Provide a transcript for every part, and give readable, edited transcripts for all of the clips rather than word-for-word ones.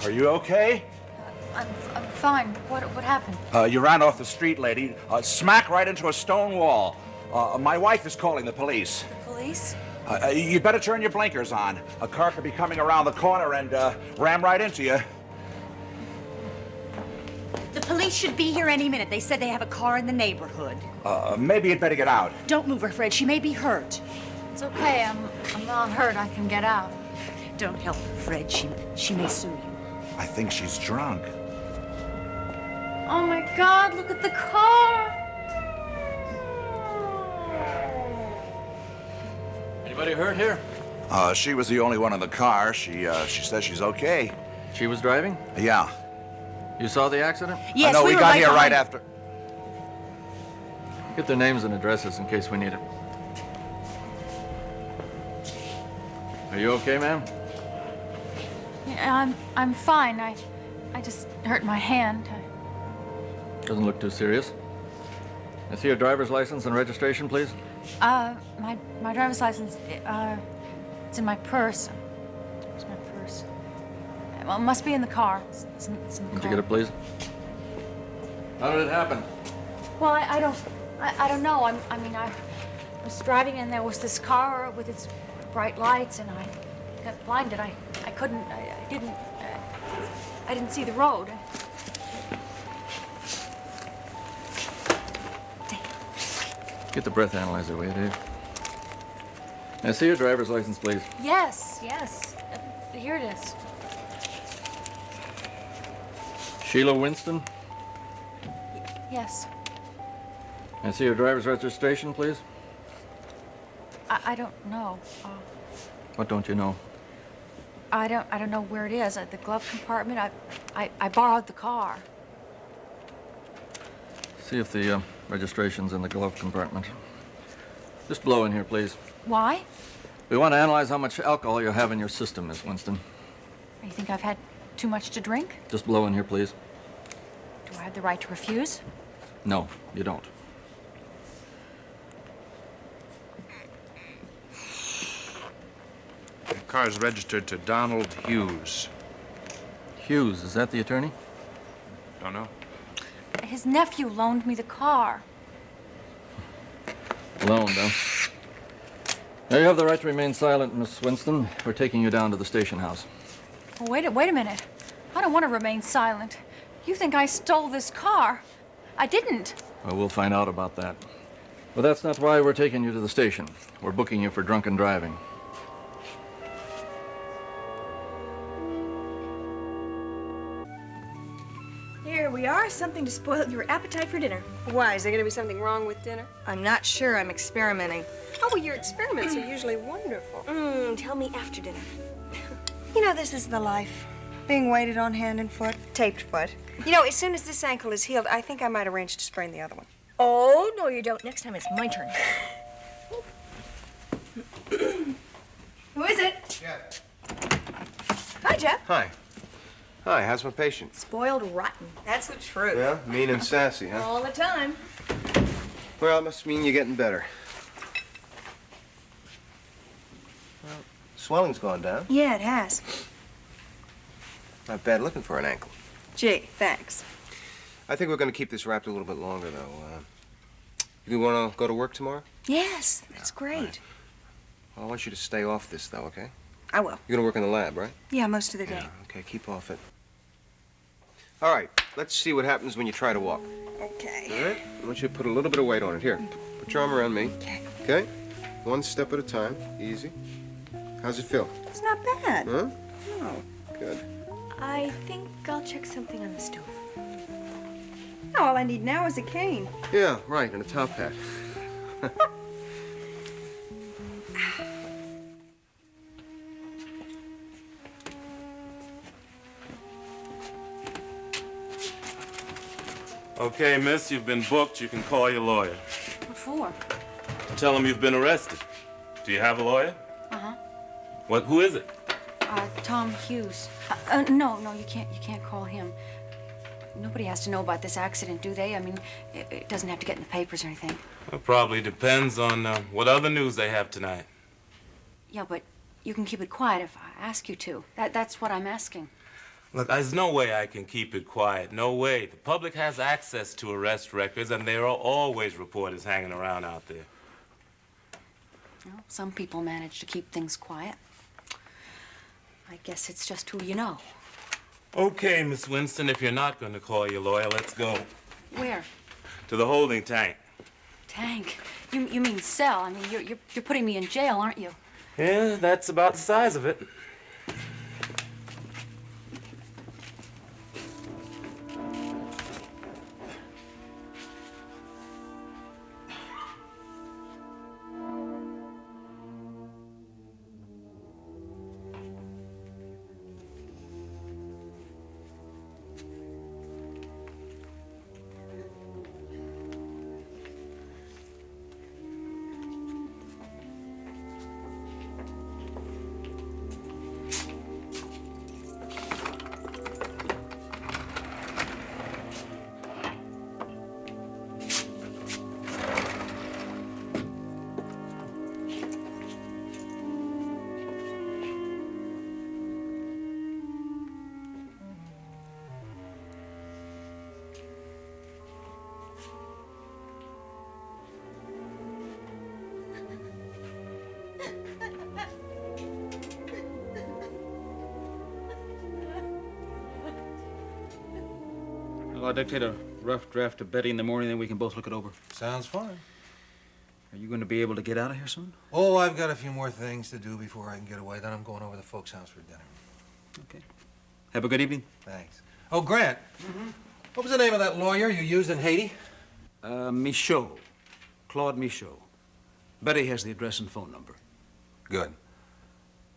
Are you okay? I'm fine. What happened? You ran off the street, lady. Smack right into a stone wall. My wife is calling the police. The police? You better turn your blinkers on. A car could be coming around the corner and ram right into you. The police should be here any minute. They said they have a car in the neighborhood. Maybe you'd better get out. Don't move her, Fred. She may be hurt. It's okay. I'm not hurt. I can get out. Don't help her, Fred. She may sue you. I think she's drunk. Oh my God! Look at the car. Anybody hurt here? She was the only one in the car. She says she's okay. She was driving? Yeah. You saw the accident? Yes, we were got here behind. right after. Get their names and addresses in case we need it. Are you okay, ma'am? Yeah, I'm fine. I just hurt my hand. Doesn't look too serious. I see your driver's license and registration, please. My driver's license. It's in my purse. Where's my purse? Well, it must be in the car. It's in the car. Would you get it, please? How did it happen? Well, I don't know. I mean, I was driving and there was this car with its bright lights, and I got blinded. I didn't see the road. Get the breath analyzer, will you, Dave? I see your driver's license, please. Yes. Here it is. Sheila Winston. Yes. I see your driver's registration, please. I don't know. What don't you know? I don't know where it is. At the glove compartment. I borrowed the car. See if the registration's in the glove compartment. Just blow in here, please. Why? We want to analyze how much alcohol you have in your system, Miss Winston. You think I've had too much to drink? Just blow in here, please. Do I have the right to refuse? No, you don't. The car is registered to Donald Hughes. Hughes, is that the attorney? Don't know. His nephew loaned me the car. Loaned, huh? Now you have the right to remain silent, Miss Winston. We're taking you down to the station house. Well, wait a minute. I don't want to remain silent. You think I stole this car? I didn't. Well, we'll find out about that. But that's not why we're taking you to the station. We're booking you for drunken driving. Here we are, something to spoil your appetite for dinner. Why? Is there going to be something wrong with dinner? I'm not sure. I'm experimenting. Oh, well, your experiments are usually wonderful. Tell me after dinner. You know, this is the life. Being waited on hand and foot, taped foot. You know, as soon as this ankle is healed, I think I might arrange to sprain the other one. Oh, no, you don't. Next time it's my turn. Who is it? Jeff. Hi, Jeff. Hi. Hi, how's my patient? Spoiled rotten. That's the truth. Yeah, mean and sassy, huh? All the time. Well, it must mean you're getting better. Well, swelling's gone down. Yeah, it has. Not bad looking for an ankle. Gee, thanks. I think we're going to keep this wrapped a little bit longer, though. You want to go to work tomorrow? Yes, that's great. Right. Well, I want you to stay off this, though, okay? I will. You're going to work in the lab, right? Yeah, most of the day. Yeah, okay, keep off it. All right, let's see what happens when you try to walk. Okay. All right? I want you to put a little bit of weight on it. Here, put your arm around me. Okay. Okay? One step at a time. Easy. How's it feel? It's not bad. Huh? No. Good. I think I'll check something on the stove. All I need now is a cane. Yeah, right, and a top hat. Okay, miss, you've been booked. You can call your lawyer. What for? Tell him you've been arrested. Do you have a lawyer? Uh-huh. Who is it? Tom Hughes. No, you can't call him. Nobody has to know about this accident, do they? I mean, it doesn't have to get in the papers or anything. It probably depends on what other news they have tonight. Yeah, but you can keep it quiet if I ask you to. That's what I'm asking. Look, there's no way I can keep it quiet. No way. The public has access to arrest records, and there are always reporters hanging around out there. Well, some people manage to keep things quiet. I guess it's just who you know. Okay, Miss Winston, if you're not going to call your lawyer, let's go. Where? To the holding tank. Tank. You mean cell. I mean, you're putting me in jail, aren't you? Yeah, that's about the size of it. Well, I'll dictate a rough draft to Betty in the morning, then we can both look it over. Sounds fine. Are you going to be able to get out of here soon? Oh, I've got a few more things to do before I can get away. Then I'm going over to the folks' house for dinner. Okay. Have a good evening. Thanks. Oh, Grant. What was the name of that lawyer you used in Haiti? Michaud. Claude Michaud. Betty has the address and phone number. Good.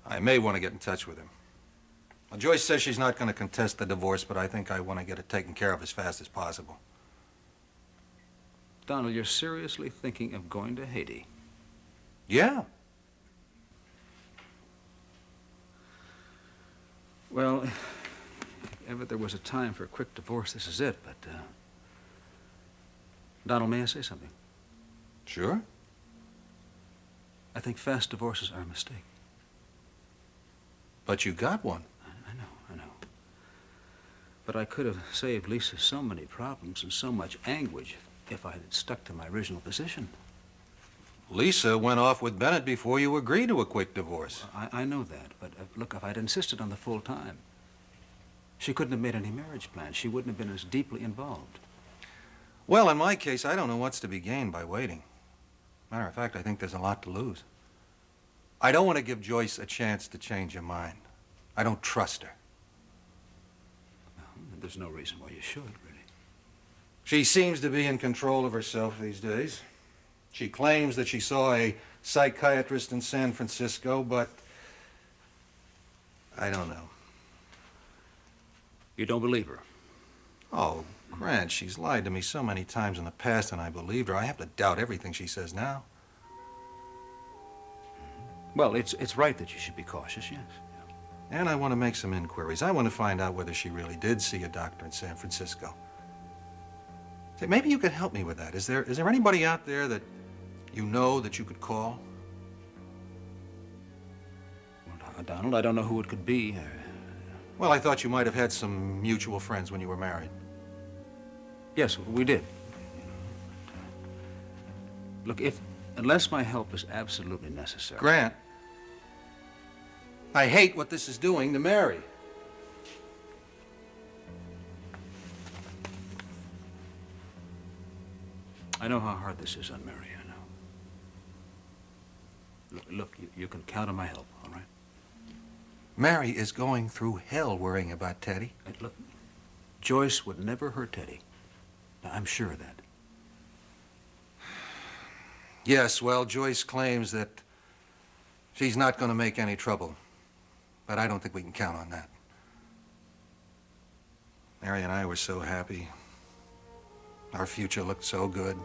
I may want to get in touch with him. Well, Joyce says she's not going to contest the divorce, but I think I want to get it taken care of as fast as possible. Donald, you're seriously thinking of going to Haiti? Yeah. Well, if ever there was a time for a quick divorce, this is it, but, Donald, may I say something? Sure. I think fast divorces are a mistake. But you got one. I know. But I could have saved Lisa so many problems and so much anguish if I had stuck to my original position. Lisa went off with Bennett before you agreed to a quick divorce. I know that, but look, if I'd insisted on the full time, she couldn't have made any marriage plans. She wouldn't have been as deeply involved. Well, in my case, I don't know what's to be gained by waiting. Matter of fact, I think there's a lot to lose. I don't want to give Joyce a chance to change her mind. I don't trust her. Well, there's no reason why you should, really. She seems to be in control of herself these days. She claims that she saw a psychiatrist in San Francisco, but I don't know. You don't believe her? Oh, Grant, she's lied to me so many times in the past, and I believed her. I have to doubt everything she says now. Well, it's right that you should be cautious, yes. And I want to make some inquiries. I want to find out whether she really did see a doctor in San Francisco. Say, maybe you could help me with that. Is there anybody out there that you know that you could call? Well, Donald, I don't know who it could be. Well, I thought you might have had some mutual friends when you were married. Yes, we did. Look, unless my help is absolutely necessary... Grant, I hate what this is doing to Mary. I know how hard this is on Mary, I know. Look, you can count on my help, all right? Mary is going through hell worrying about Teddy. Look, Joyce would never hurt Teddy. Now, I'm sure of that. Yes, well, Joyce claims that she's not going to make any trouble. But I don't think we can count on that. Mary and I were so happy. Our future looked so good.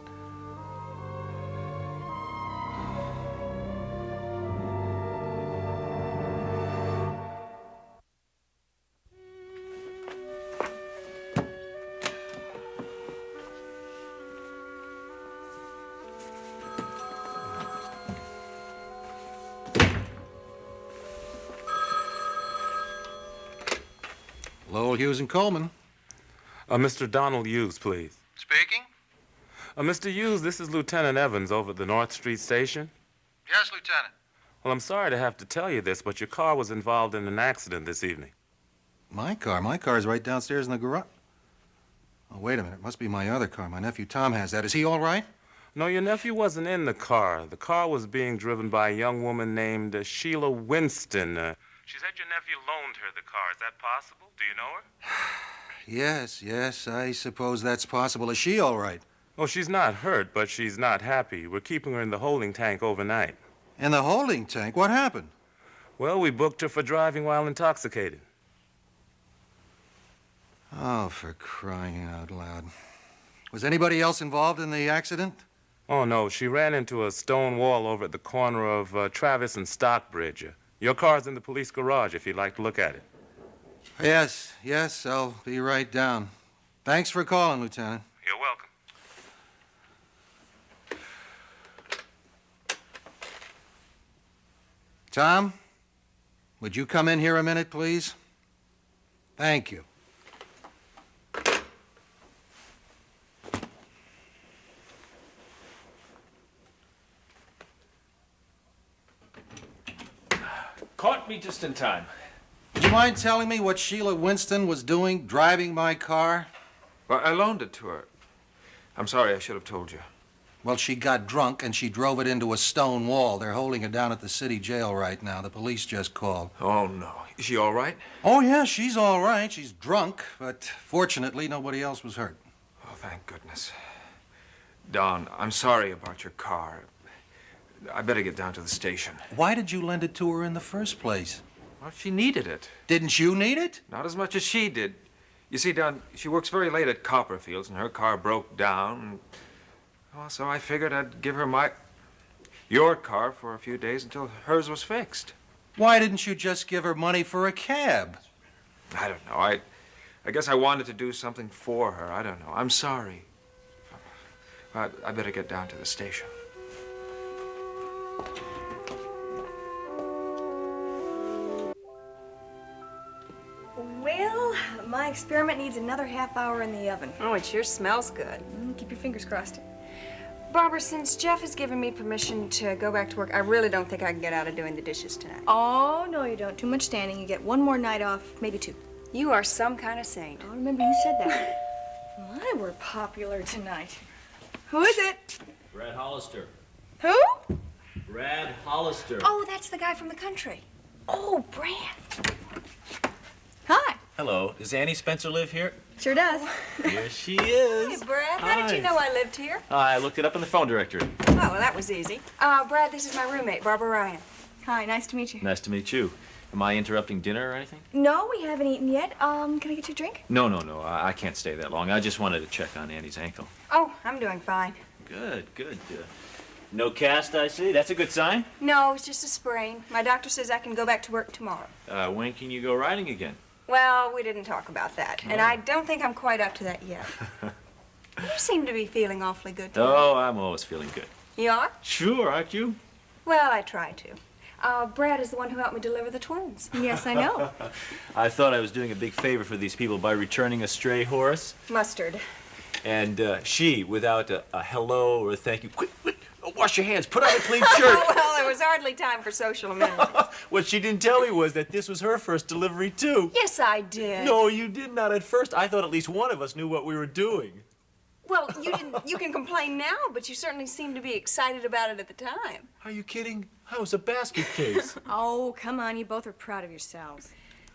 Lowell, Hughes, and Coleman. Mr. Donald Hughes, please. Speaking? Mr. Hughes, this is Lieutenant Evans over at the North Street Station. Yes, Lieutenant. Well, I'm sorry to have to tell you this, but your car was involved in an accident this evening. My car? My car's right downstairs in the garage. Oh, wait a minute. It must be my other car. My nephew Tom has that. Is he all right? No, your nephew wasn't in the car. The car was being driven by a young woman named Sheila Winston. She said your nephew loaned her the car. Is that possible? Do you know her? Yes, I suppose that's possible. Is she all right? Oh, she's not hurt, but she's not happy. We're keeping her in the holding tank overnight. In the holding tank? What happened? Well, we booked her for driving while intoxicated. Oh, for crying out loud. Was anybody else involved in the accident? Oh, no, she ran into a stone wall over at the corner of Travis and Stockbridge. Your car's in the police garage if you'd like to look at it. Yes, I'll be right down. Thanks for calling, Lieutenant. You're welcome. Tom, would you come in here a minute, please? Thank you. Caught me just in time. Would you mind telling me what Sheila Winston was doing driving my car? Well, I loaned it to her. I'm sorry, I should have told you. Well, she got drunk and she drove it into a stone wall. They're holding her down at the city jail right now. The police just called. Oh, no. Is she all right? Oh, yeah, she's all right. She's drunk, but fortunately, nobody else was hurt. Oh, thank goodness. Don, I'm sorry about your car. I better get down to the station. Why did you lend it to her in the first place? Well, she needed it. Didn't you need it? Not as much as she did. You see, Don, she works very late at Copperfield's, and her car broke down. Well, so I figured I'd give her your car for a few days until hers was fixed. Why didn't you just give her money for a cab? I don't know. I guess I wanted to do something for her. I don't know. I'm sorry. I better get down to the station. Well, my experiment needs another half hour in the oven. Oh, it sure smells good. Keep your fingers crossed. Barbara, since Jeff has given me permission to go back to work, I really don't think I can get out of doing the dishes tonight. Oh, no, you don't. Too much standing. You get one more night off, maybe two. You are some kind of saint. I remember you said that. My, we're popular tonight. Who is it? Brad Hollister. Who? Brad Hollister. Oh, that's the guy from the country. Oh, Brad. Hi. Hello. Does Annie Spencer live here? Sure does. Here she is. Hey, Brad, how did you know I lived here? I looked it up in the phone directory. Oh, well, that was easy. Brad, this is my roommate, Barbara Ryan. Hi, nice to meet you. Nice to meet you. Am I interrupting dinner or anything? No, we haven't eaten yet. Can I get you a drink? No. I can't stay that long. I just wanted to check on Annie's ankle. Oh, I'm doing fine. Good. No cast, I see. That's a good sign. No, it's just a sprain. My doctor says I can go back to work tomorrow. When can you go riding again? Well, we didn't talk about that, and I don't think I'm quite up to that yet. You seem to be feeling awfully good today. Oh, I'm always feeling good. You are? Sure, aren't you? Well, I try to. Brad is the one who helped me deliver the twins. Yes, I know. I thought I was doing a big favor for these people by returning a stray horse. Mustard. And she, without a hello or a thank you, quick, wash your hands, put on a clean shirt. Well, there was hardly time for social amenities. What she didn't tell me was that this was her first delivery, too. Yes, I did. No, you did not at first. I thought at least one of us knew what we were doing. Well, you didn't. You can complain now, but you certainly seemed to be excited about it at the time. Are you kidding? I was a basket case. Oh, come on. You both are proud of yourselves.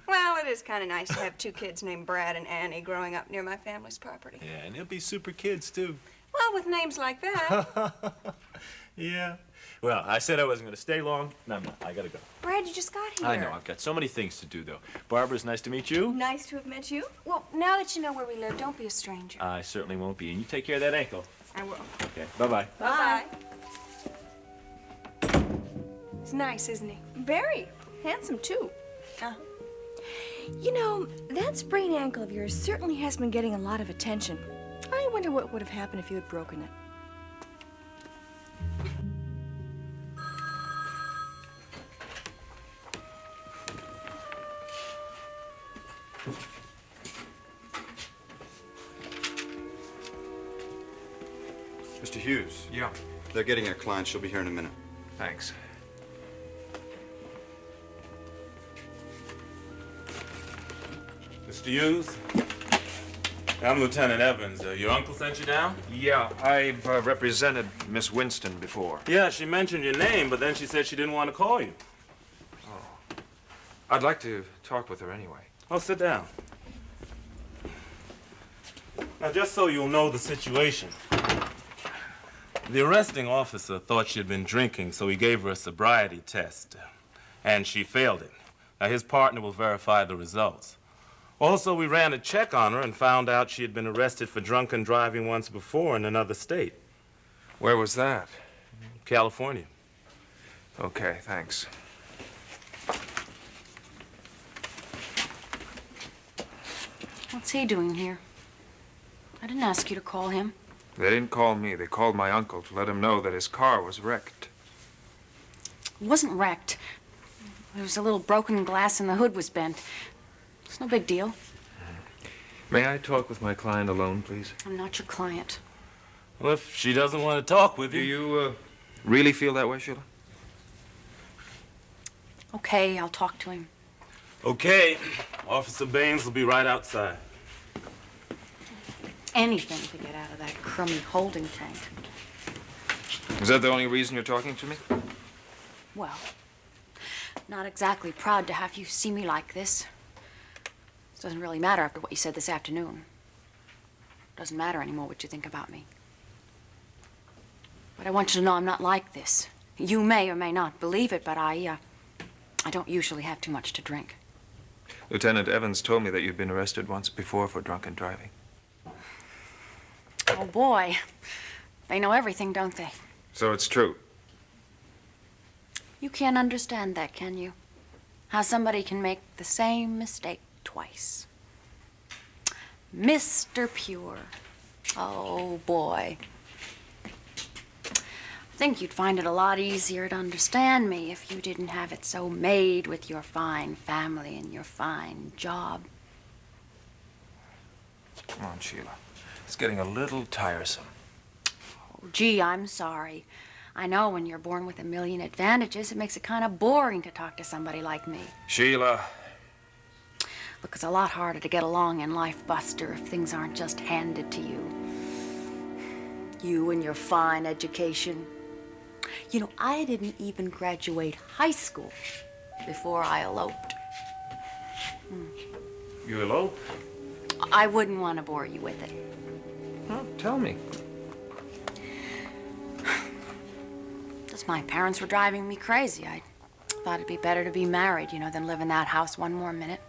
Well, it is kind of nice to have two kids named Brad and Annie growing up near my family's property. Yeah, and they'll be super kids, too. Well, with names like that. Yeah. Well, I said I wasn't going to stay long. No, I got to go. Brad, you just got here. I know. I've got so many things to do, though. Barbara, it's nice to meet you. Nice to have met you. Well, now that you know where we live, don't be a stranger. I certainly won't be. And you take care of that ankle. I will. Okay. Bye-bye. Bye-bye. He's nice, isn't he? Very. Handsome, too. You know, that sprained ankle of yours certainly has been getting a lot of attention. I wonder what would have happened if you had broken it. Mr. Hughes. Yeah. They're getting our client. She'll be here in a minute. Thanks. Mr. Hughes? I'm Lieutenant Evans. Your uncle sent you down? Yeah, I've represented Miss Winston before. Yeah, she mentioned your name, but then she said she didn't want to call you. Oh. I'd like to talk with her anyway. Oh, sit down. Now, just so you'll know the situation. The arresting officer thought she had been drinking, so he gave her a sobriety test, and she failed it. Now, his partner will verify the results. Also, we ran a check on her and found out she had been arrested for drunken driving once before in another state. Where was that? California. Okay, thanks. What's he doing here? I didn't ask you to call him. They didn't call me. They called my uncle to let him know that his car was wrecked. It wasn't wrecked. There was a little broken glass and the hood was bent. It's no big deal. May I talk with my client alone, please? I'm not your client. Well, if she doesn't want to talk with you... Do you, really feel that way, Sheila? Okay, I'll talk to him. Okay. Officer Baines will be right outside. Anything to get out of that crummy holding tank. Is that the only reason you're talking to me? Well, not exactly proud to have you see me like this. It doesn't really matter after what you said this afternoon. Doesn't matter anymore what you think about me. But I want you to know I'm not like this. You may or may not believe it, but I don't usually have too much to drink. Lieutenant Evans told me that you'd been arrested once before for drunken driving. Oh, boy. They know everything, don't they? So it's true. You can't understand that, can you? How somebody can make the same mistake twice. Mr. Pure. Oh, boy. I think you'd find it a lot easier to understand me if you didn't have it so made with your fine family and your fine job. Come on, Sheila. It's getting a little tiresome. Oh, gee, I'm sorry. I know when you're born with a million advantages, it makes it kind of boring to talk to somebody like me. Sheila. Look, it's a lot harder to get along in life, Buster, if things aren't just handed to you. You and your fine education. You know, I didn't even graduate high school before I eloped. You eloped? I wouldn't want to bore you with it. Oh, tell me. Just my parents were driving me crazy. I thought it'd be better to be married, you know, than live in that house one more minute.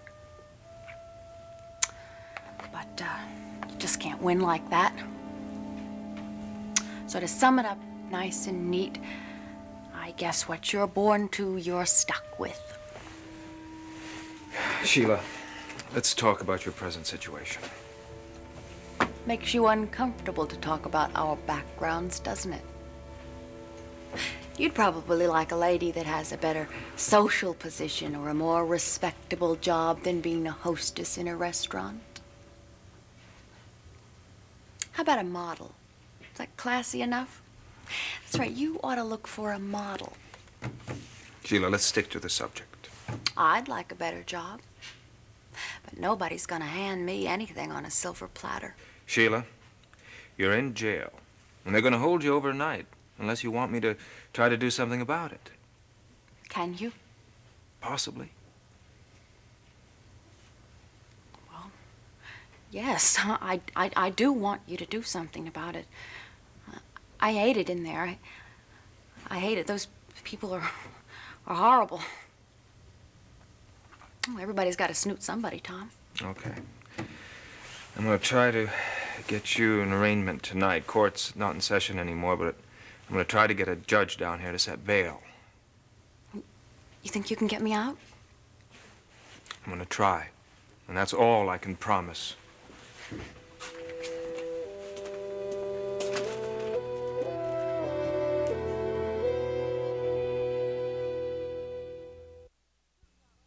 But you just can't win like that. So to sum it up nice and neat, I guess what you're born to, you're stuck with. Sheila, let's talk about your present situation. Makes you uncomfortable to talk about our backgrounds, doesn't it? You'd probably like a lady that has a better social position or a more respectable job than being a hostess in a restaurant. How about a model? Is that classy enough? That's right, you ought to look for a model. Sheila, let's stick to the subject. I'd like a better job. But nobody's gonna hand me anything on a silver platter. Sheila, you're in jail, and they're going to hold you overnight unless you want me to try to do something about it. Can you? Possibly. Well, yes, I do want you to do something about it. I hate it in there. I hate it. Those people are horrible. Well, everybody's got to snoot somebody, Tom. Okay. I'm going to try to get you an arraignment tonight. Court's not in session anymore, but I'm going to try to get a judge down here to set bail. You think you can get me out? I'm going to try, and that's all I can promise.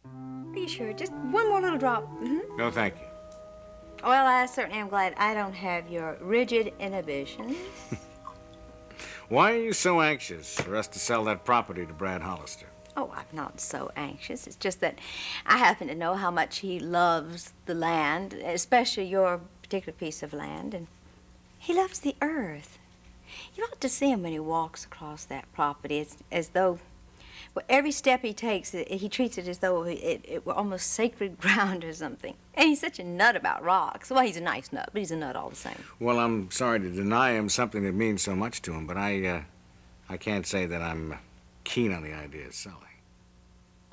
Are you sure? Just one more little drop. No, thank you. Well, I certainly am glad I don't have your rigid inhibitions. Why are you so anxious for us to sell that property to Brad Hollister? Oh, I'm not so anxious. It's just that I happen to know how much he loves the land, especially your particular piece of land, and he loves the earth. You ought to see him when he walks across that property. It's as though, well, every step he takes, he treats it as though it were almost sacred ground or something. And he's such a nut about rocks. Well, he's a nice nut, but he's a nut all the same. Well, I'm sorry to deny him something that means so much to him, but I can't say that I'm keen on the idea of selling.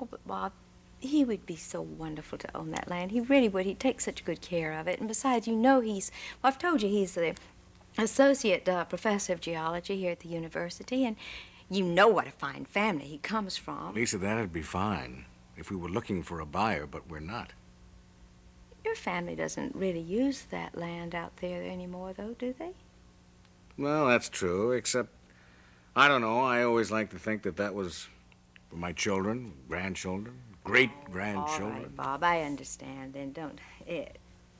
Oh, but Bob, he would be so wonderful to own that land. He really would. He'd take such good care of it. And besides, you know well, I've told you he's the associate professor of geology here at the university, and you know what a fine family he comes from. Lisa, that'd be fine if we were looking for a buyer, but we're not. Your family doesn't really use that land out there anymore, though, do they? Well, that's true, except, I don't know, I always like to think that that was for my children, grandchildren, great-grandchildren. All right, Bob, I understand. Then don't.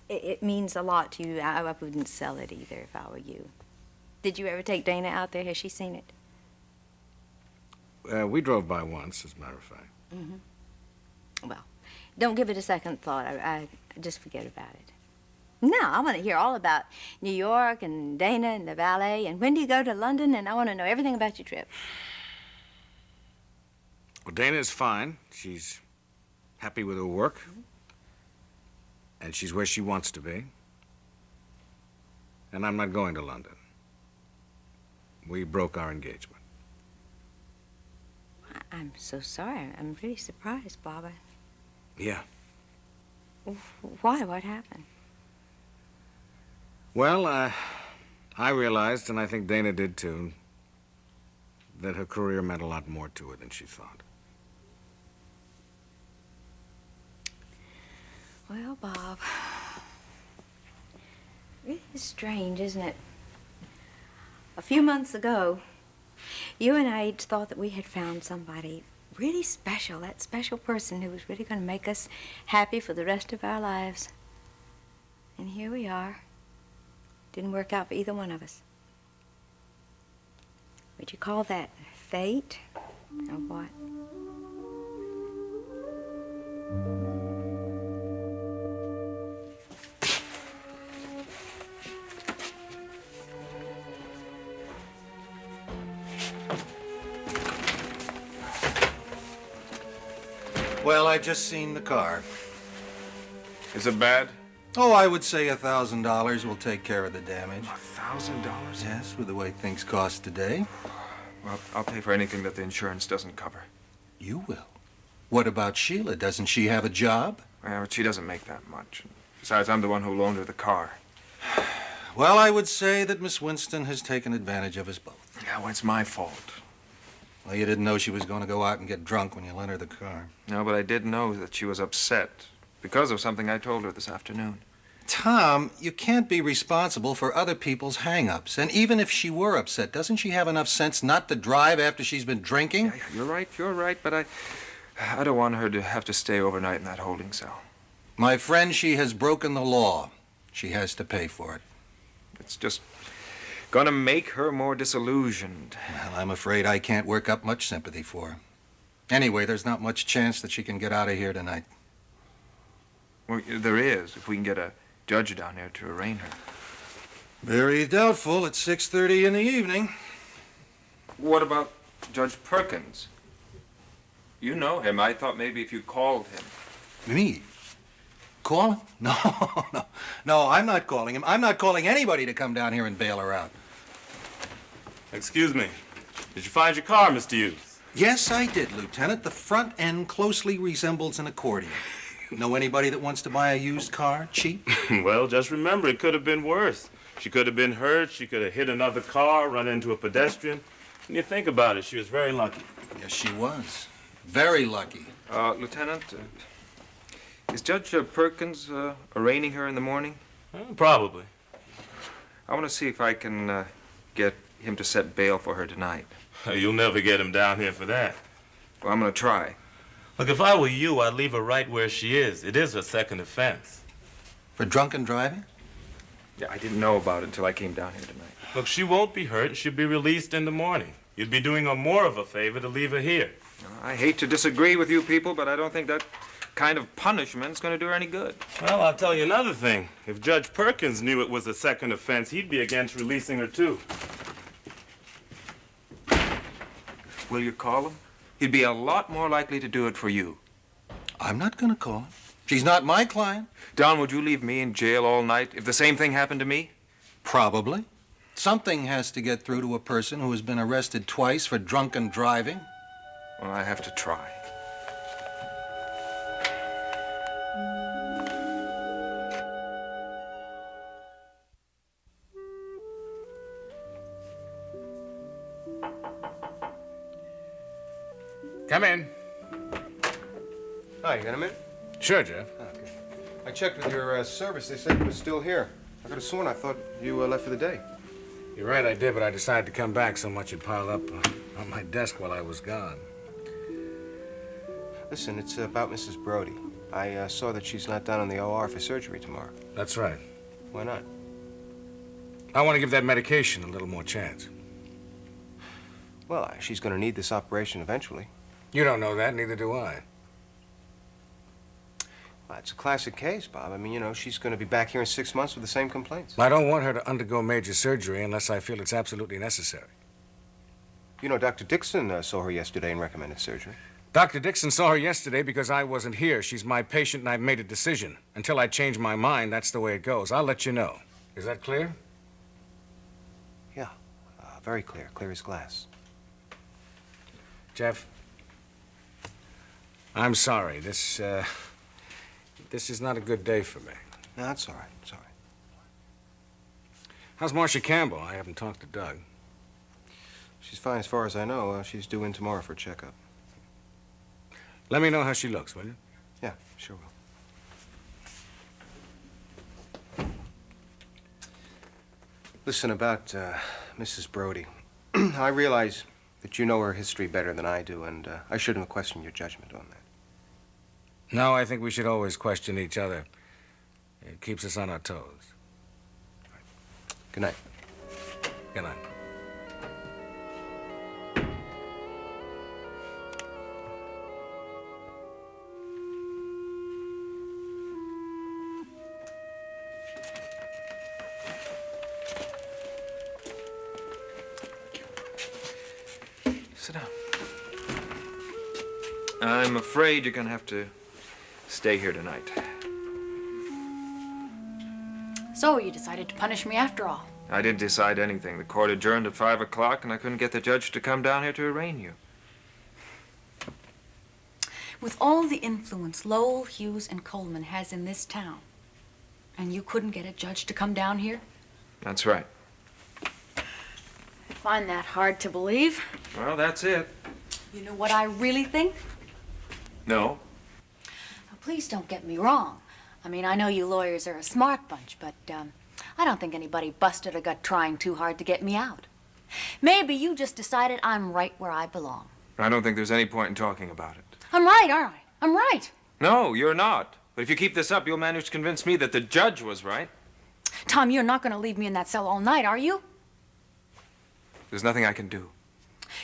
It means a lot to you. I wouldn't sell it either if I were you. Did you ever take Dana out there? Has she seen it? We drove by once, as a matter of fact. Mm-hmm. Well, don't give it a second thought. I just forget about it. No, I want to hear all about New York and Dana and the ballet. And when do you go to London? And I want to know everything about your trip. Well, Dana's fine. She's happy with her work. And she's where she wants to be. And I'm not going to London. We broke our engagement. I'm so sorry. I'm really surprised, Bob. Yeah. Why? What happened? Well, I realized, and I think Dana did too, that her career meant a lot more to her than she thought. Well, Bob, it is strange, isn't it? A few months ago, you and I each thought that we had found somebody really special, that special person who was really going to make us happy for the rest of our lives. And here we are. Didn't work out for either one of us. Would you call that fate, or what? Well, I just seen the car. Is it bad? Oh, I would say $1,000 will take care of the damage. $1,000? Yes, with the way things cost today. Well, I'll pay for anything that the insurance doesn't cover. You will. What about Sheila? Doesn't she have a job? Yeah, but she doesn't make that much. Besides, I'm the one who loaned her the car. Well, I would say that Miss Winston has taken advantage of us both. Yeah, well, it's my fault. Well, you didn't know she was going to go out and get drunk when you lent her the car. No, but I did know that she was upset because of something I told her this afternoon. Tom, you can't be responsible for other people's hang-ups. And even if she were upset, doesn't she have enough sense not to drive after she's been drinking? Yeah, you're right, but I don't want her to have to stay overnight in that holding cell. My friend, she has broken the law. She has to pay for it. It's just gonna make her more disillusioned. Well, I'm afraid I can't work up much sympathy for her. Anyway, there's not much chance that she can get out of here tonight. Well, there is, if we can get a judge down there to arraign her. Very doubtful at 6:30 in the evening. What about Judge Perkins? You know him. I thought maybe if you called him. Me? Call him? No, I'm not calling him. I'm not calling anybody to come down here and bail her out. Excuse me. Did you find your car, Mr. Hughes? Yes, I did, Lieutenant. The front end closely resembles an accordion. Know anybody that wants to buy a used car, cheap? Well, just remember, it could have been worse. She could have been hurt. She could have hit another car, run into a pedestrian. When you think about it, she was very lucky. Yes, she was. Very lucky. Lieutenant, is Judge Perkins arraigning her in the morning? Probably. I want to see if I can get him to set bail for her tonight. You'll never get him down here for that. Well, I'm going to try. Look, if I were you, I'd leave her right where she is. It is her second offense. For drunken driving? Yeah, I didn't know about it until I came down here tonight. Look, she won't be hurt. She'll be released in the morning. You'd be doing her more of a favor to leave her here. I hate to disagree with you people, but I don't think that kind of punishment's going to do her any good. Well, I'll tell you another thing. If Judge Perkins knew it was a second offense, he'd be against releasing her, too. Will you call him? He'd be a lot more likely to do it for you. I'm not going to call him. She's not my client. Don, would you leave me in jail all night if the same thing happened to me? Probably. Something has to get through to a person who has been arrested twice for drunken driving. Well, I have to try. Come in. Hi, you got a minute? Sure, Jeff. Okay. I checked with your service. They said you were still here. I could have sworn I thought you left for the day. You're right, I did, but I decided to come back so much had piled up on my desk while I was gone. Listen, it's about Mrs. Brody. I saw that she's not down in the OR for surgery tomorrow. That's right. Why not? I want to give that medication a little more chance. Well, she's going to need this operation eventually. You don't know that, neither do I. Well, it's a classic case, Bob. I mean, you know, she's going to be back here in 6 months with the same complaints. I don't want her to undergo major surgery unless I feel it's absolutely necessary. You know, Dr. Dixon saw her yesterday and recommended surgery. Dr. Dixon saw her yesterday because I wasn't here. She's my patient and I've made a decision. Until I change my mind, that's the way it goes. I'll let you know. Is that clear? Yeah, very clear. Clear as glass. Jeff, I'm sorry. This is not a good day for me. No, that's all right. It's all right. How's Marcia Campbell? I haven't talked to Doug. She's fine as far as I know. She's due in tomorrow for a checkup. Let me know how she looks, will you? Yeah, sure will. Listen, about Mrs. Brody. I realize that you know her history better than I do, and I shouldn't have questioned your judgment on that. No, I think we should always question each other. It keeps us on our toes. Good night. Good night. Sit down. I'm afraid you're going to have to stay here tonight. So you decided to punish me after all. I didn't decide anything. The court adjourned at 5 o'clock, and I couldn't get the judge to come down here to arraign you. With all the influence Lowell, Hughes, and Coleman has in this town, and you couldn't get a judge to come down here? That's right. I find that hard to believe. Well, that's it. You know what I really think? No. Now, please don't get me wrong. I mean, I know you lawyers are a smart bunch, but I don't think anybody busted a gut trying too hard to get me out. Maybe you just decided I'm right where I belong. I don't think there's any point in talking about it. I'm right, aren't I? I'm right. No, you're not. But if you keep this up, you'll manage to convince me that the judge was right. Tom, you're not going to leave me in that cell all night, are you? There's nothing I can do.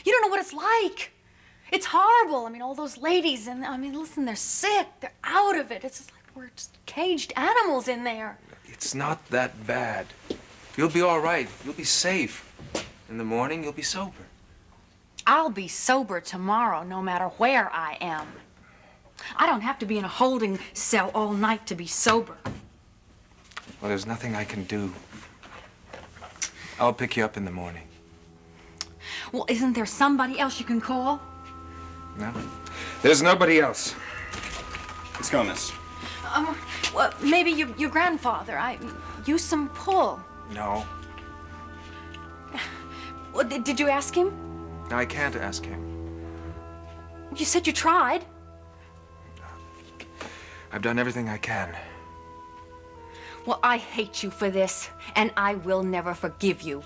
You don't know what it's like. It's horrible. I mean, all those ladies, and I mean, listen, they're sick. They're out of it. It's just like we're just caged animals in there. It's not that bad. You'll be all right. You'll be safe. In the morning, you'll be sober. I'll be sober tomorrow, no matter where I am. I don't have to be in a holding cell all night to be sober. Well, there's nothing I can do. I'll pick you up in the morning. Well, isn't there somebody else you can call? No. There's nobody else. Let's go, miss. Well, maybe your grandfather. I use some pull. No. Well, did you ask him? I can't ask him. You said you tried. I've done everything I can. Well, I hate you for this, and I will never forgive you.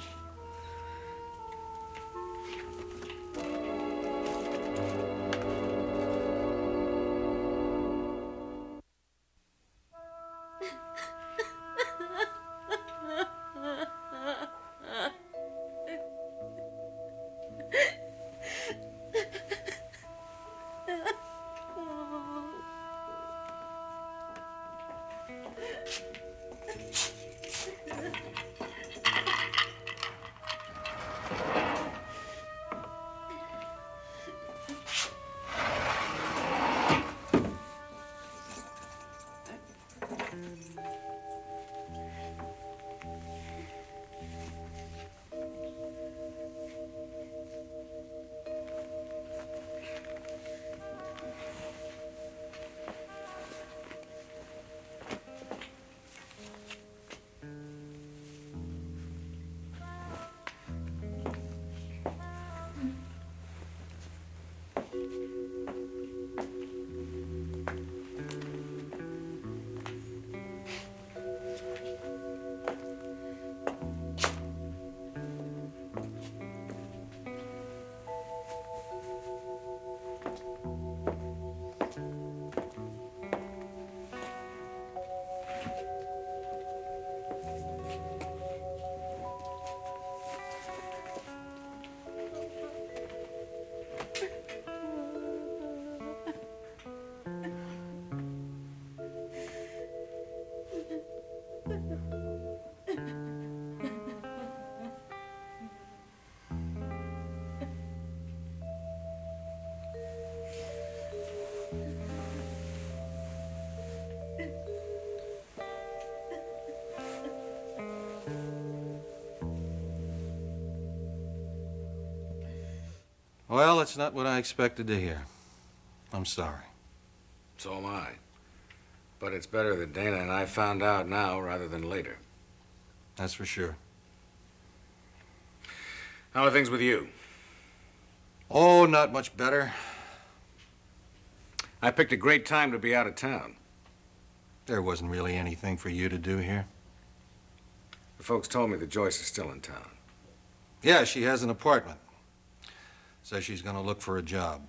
Well, that's not what I expected to hear. I'm sorry. So am I. But it's better that Dana and I found out now rather than later. That's for sure. How are things with you? Oh, not much better. I picked a great time to be out of town. There wasn't really anything for you to do here. The folks told me that Joyce is still in town. Yeah, she has an apartment. Says she's gonna look for a job.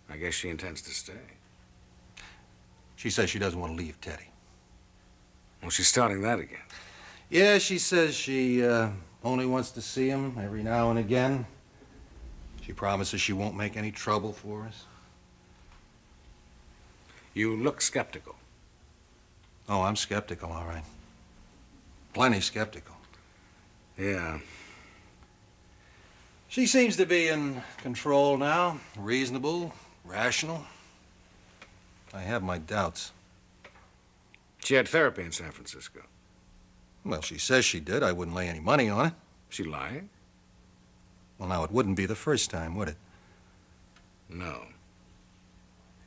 I guess she intends to stay. She says she doesn't want to leave Teddy. Well, she's starting that again. Yeah, she says she only wants to see him every now and again. She promises she won't make any trouble for us. You look skeptical. Oh, I'm skeptical, all right. Plenty skeptical. Yeah. She seems to be in control now, reasonable, rational. I have my doubts. She had therapy in San Francisco. Well, she says she did. I wouldn't lay any money on it. She lying? Well, now, it wouldn't be the first time, would it? No.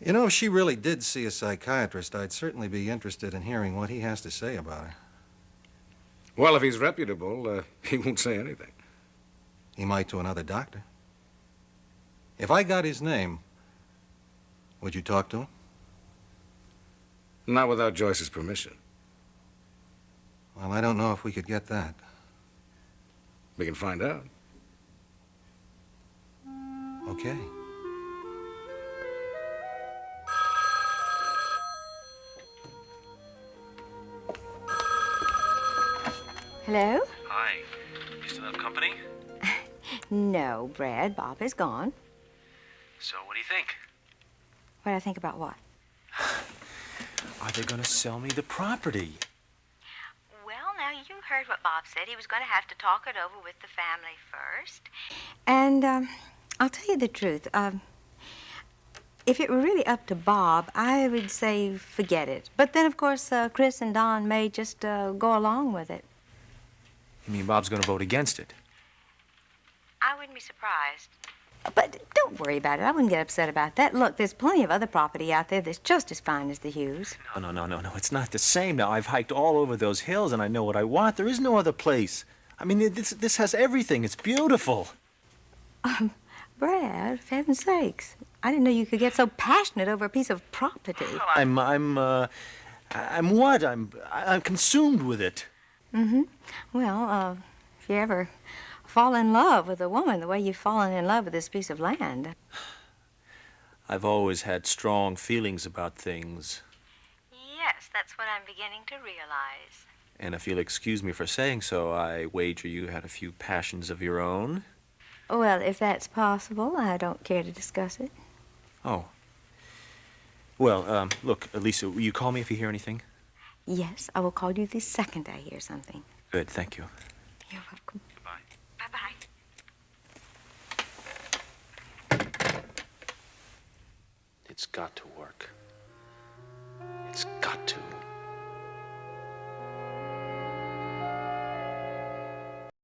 You know, if she really did see a psychiatrist, I'd certainly be interested in hearing what he has to say about her. Well, if he's reputable, he won't say anything. He might to another doctor. If I got his name, would you talk to him? Not without Joyce's permission. Well, I don't know if we could get that. We can find out. Okay. Hello? Hi. You still have company? No, Brad. Bob is gone. So what do you think? What do I think about what? Are they going to sell me the property? Well, now you heard what Bob said. He was going to have to talk it over with the family first. And I'll tell you the truth. If it were really up to Bob, I would say forget it. But then, of course, Chris and Don may just go along with it. You mean Bob's going to vote against it? I wouldn't be surprised. But don't worry about it. I wouldn't get upset about that. Look, there's plenty of other property out there that's just as fine as the Hughes. No. It's not the same. Now, I've hiked all over those hills, and I know what I want. There is no other place. I mean, this has everything. It's beautiful. Brad, for heaven's sakes. I didn't know you could get so passionate over a piece of property. Well, I'm what? I'm consumed with it. Mm-hmm. Well, if you ever fall in love with a woman the way you've fallen in love with this piece of land. I've always had strong feelings about things. Yes, that's what I'm beginning to realize. And if you'll excuse me for saying so, I wager you had a few passions of your own. Well, if that's possible, I don't care to discuss it. Oh. Well, look, Lisa, will you call me if you hear anything? Yes, I will call you the second I hear something. Good, thank you. You're welcome. Goodbye. Bye-bye. It's got to work. It's got to.